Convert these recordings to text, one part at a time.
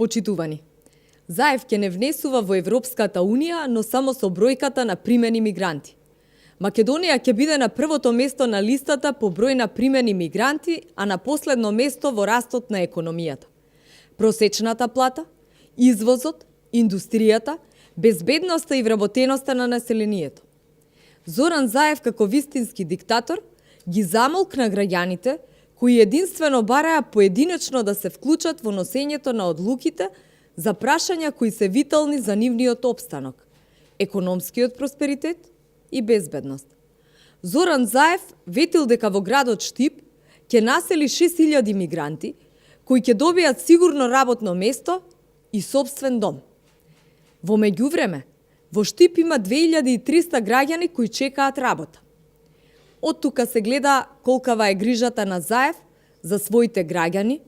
Почитувани, Заев ќе не внесува во Европската Унија, но само со бројката на примени мигранти. Македонија ќе биде на првото место на листата по број на примени мигранти, а на последно место во растот на економијата. Просечната плата, извозот, индустријата, безбедноста и вработеноста на населението. Зоран Заев како вистински диктатор ги замолкна граѓаните кои единствено бараа поединечно да се вклучат во носењето на одлуките за прашања кои се витални за нивниот опстанок, економскиот просперитет и безбедност. Зоран Заев ветил дека во градот Штип ќе насели 6000 мигранти кои ќе добијат сигурно работно место и собствен дом. Во меѓувреме, во Штип има 2300 граѓани кои чекаат работа. Од тука се гледа колкава е грижата на Заев за своите граѓани,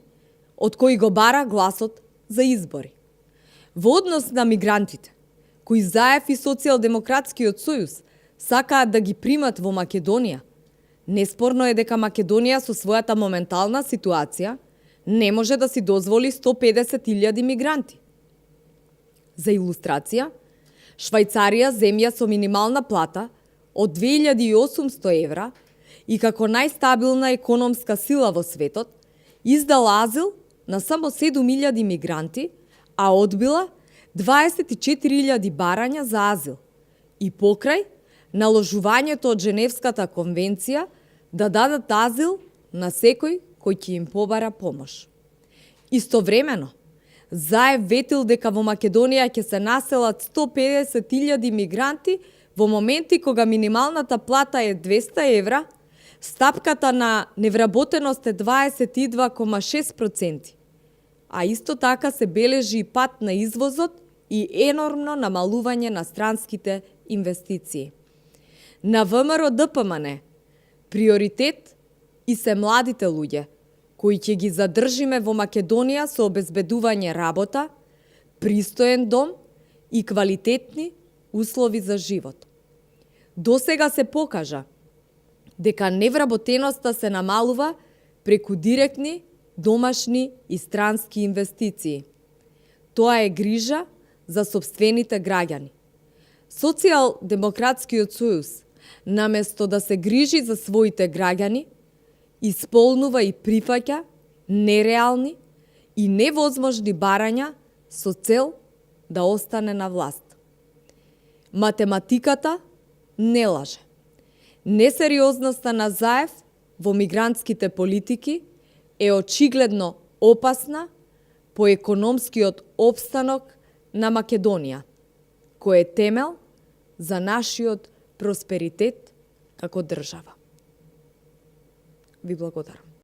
од кои го бара гласот за избори. Во однос на мигрантите, кои Заев и Социјалдемократскиот сојуз сакаат да ги примат во Македонија, неспорно е дека Македонија со својата моментална ситуација не може да си дозволи 150.000 мигранти. За илустрација, Швајцарија, земја со минимална плата од 2800 евра и како најстабилна економска сила во светот, издала азил на само 7.000 мигранти, а одбила 24.000 барања за азил и покрај наложувањето од Женевската конвенција да дадат азил на секој кој ќе им побара помош. Истовремено, Заев ветил дека во Македонија ќе се населат 150.000 мигранти во моменти кога минималната плата е 200 евра, стапката на невработеност е 22,6%, а исто така се бележи и пат на извозот и енормно намалување на странските инвестиции. На ВМРО ДПМН приоритет и се младите луѓе, кои ќе ги задржиме во Македонија со обезбедување работа, пристоен дом и квалитетни услови за живот. Досега се покажа дека невработеноста се намалува преку директни, домашни и странски инвестиции. Тоа е грижа за сопствените граѓани. Социјалдемократскиот сојуз, наместо да се грижи за своите граѓани, исполнува и прифаќа нереални и невозможни барања со цел да остане на власт. Математиката не лаже. Несериозноста на Заев во мигрантските политики е очигледно опасна по економскиот опстанок на Македонија, кој е темел за нашиот просперитет како држава. Ви благодарам.